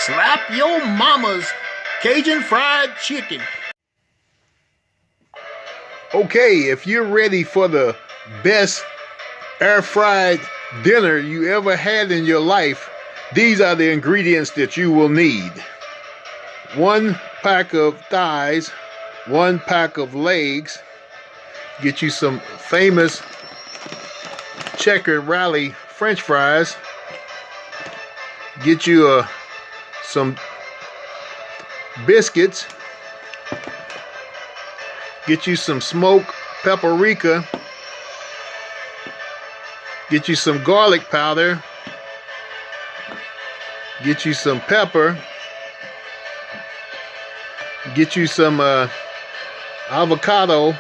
Slap your mama's Cajun fried chicken. Okay, if you're ready for the best air fried dinner you ever had in your life, these are the ingredients that you will need. 1 pack of thighs, 1 pack of legs. Get you some famous checkered rally French fries. Get you some biscuits. Get you some smoked paprika. Get you some garlic powder. Get you some pepper. Get you some avocado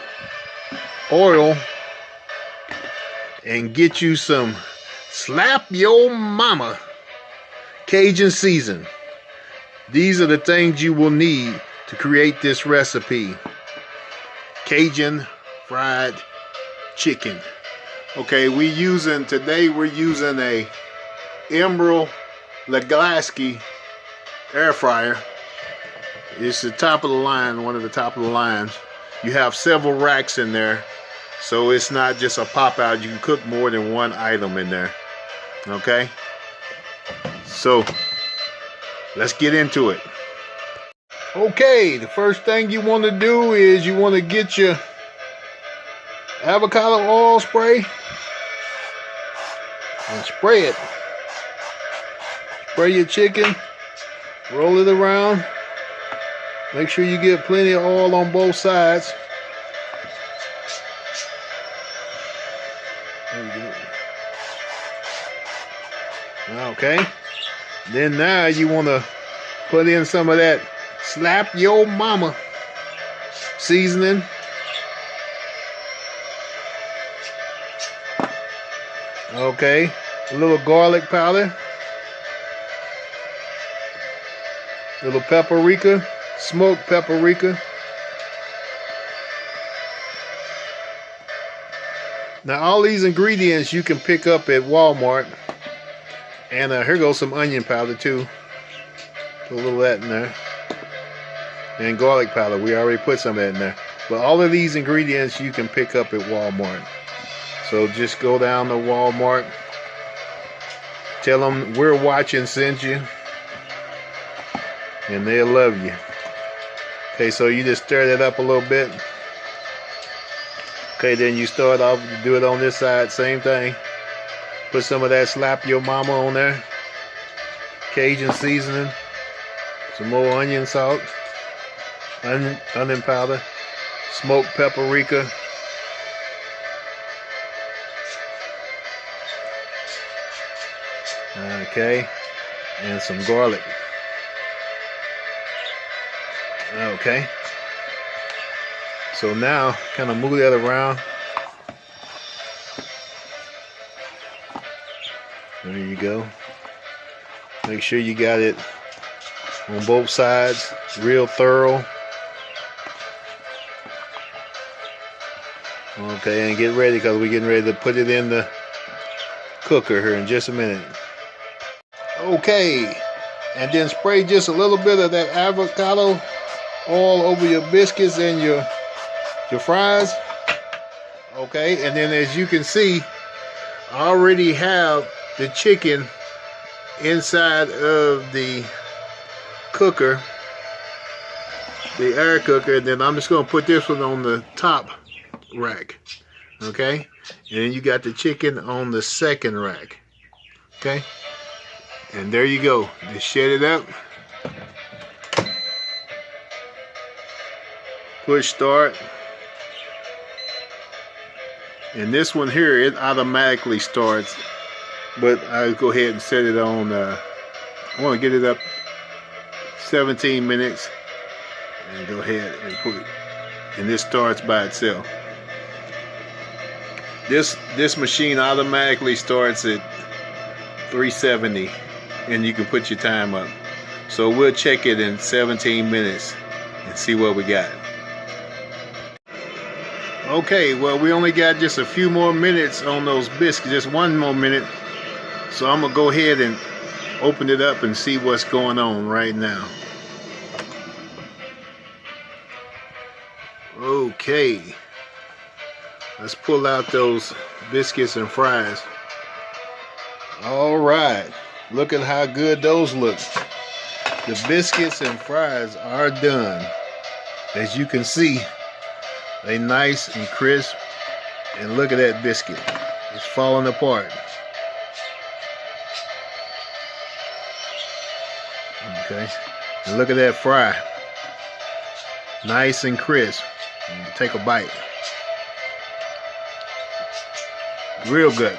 oil. And get you some Slap Your Mama Cajun season. These are the things you will need to create this recipe. Cajun fried chicken. Okay, today we're using a Emerald Lagasse air fryer. It's the top of the line, one of the top of the lines. You have several racks in there, so it's not just a pop out. You can cook more than one item in there. Okay, so let's get into it. Okay, the first thing you want to do is you want to get your avocado oil spray and spray it. Spray your chicken, roll it around. Make sure you get plenty of oil on both sides. There you go. Okay. Then now you want to put in some of that Slap Your Mama seasoning. Okay, a little garlic powder, little paprika, smoked paprika. Now all these ingredients you can pick up at Walmart. And here goes some onion powder too. Put a little of that in there. And garlic powder, we already put some of that in there. But all of these ingredients you can pick up at Walmart. So just go down to Walmart. Tell them We're Watching sent you. And they'll love you. Okay, so you just stir that up a little bit. Okay, then you start off, you do it on this side, same thing. Put some of that Slap Your Mama on there. Cajun seasoning. Some more onion salt. Onion powder. Smoked paprika. Okay. And some garlic. Okay. So now, kind of move that around. There you go. Make sure you got it on both sides, real thorough. Okay, and get ready because we're getting ready to put it in the cooker here in just a minute. Okay, and then spray just a little bit of that avocado oil over your biscuits and your fries. Okay, and then as you can see, I already have the chicken inside of the cooker, the air cooker, and then I'm just going to put this one on the top rack. Okay, and then you got the chicken on the second rack. Okay, and there you go. Just shut it up, push start, and this one here, it automatically starts. But I'll go ahead and set it on, I want to get it up 17 minutes. And go ahead and put it. And this starts by itself. This machine automatically starts at 370. And you can put your time up. So we'll check it in 17 minutes and see what we got. Okay, well, we only got just a few more minutes on those biscuits. Just one more minute. So I'm going to go ahead and open it up and see what's going on right now. Okay, let's pull out those biscuits and fries. All right, look at how good those look. The biscuits and fries are done. As you can see, they nice and crisp. And look at that biscuit. It's falling apart. Okay. And look at that fry. Nice and crisp. And take a bite. Real good.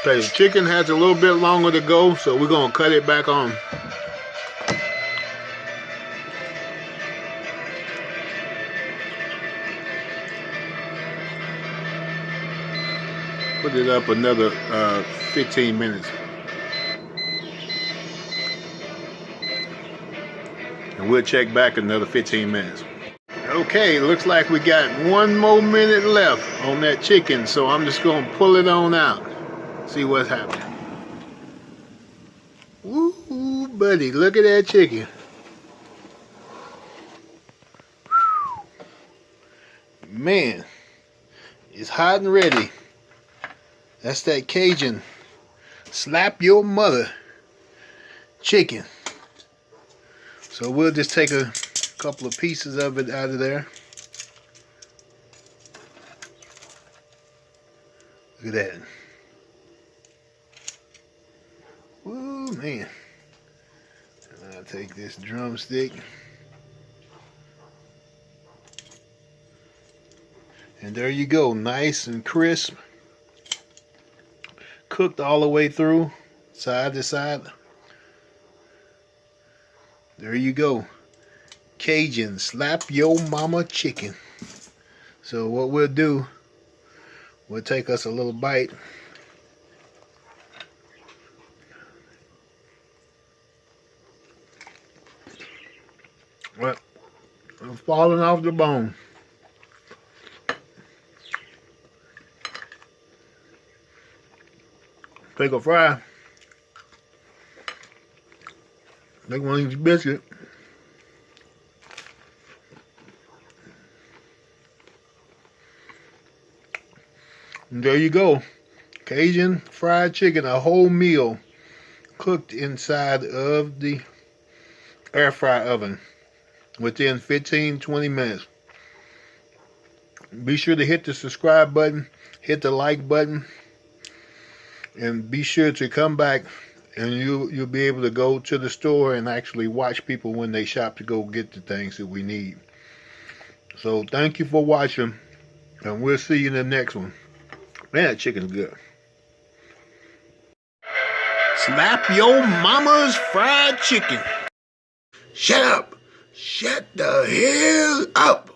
Okay, the chicken has a little bit longer to go, so we're going to cut it back on. Put it up another 15 minutes. And we'll check back another 15 minutes. Okay, looks like we got 1 more minute left on that chicken, so I'm just going to pull it on out. See what's happening. Woo, buddy, look at that chicken. Man, it's hot and ready. That's that Cajun slap your mother chicken. So we'll just take a couple of pieces of it out of there. Look at that. Woo, man. And I'll take this drumstick. And there you go, nice and crisp. Cooked all the way through, side to side. There you go. Cajun slap your mama chicken. So what we'll do, we'll take us a little bite. Well, I'm falling off the bone. Take a fry. Take one of these biscuits. And there you go. Cajun fried chicken, a whole meal cooked inside of the air fry oven within 15-20 minutes. Be sure to hit the subscribe button, hit the like button, and be sure to come back, and you'll be able to go to the store and actually watch people when they shop to go get the things that we need. So thank you for watching, and we'll see you in the next one. Man, that chicken's good. Slap your mama's fried chicken. Shut up. Shut the hell up.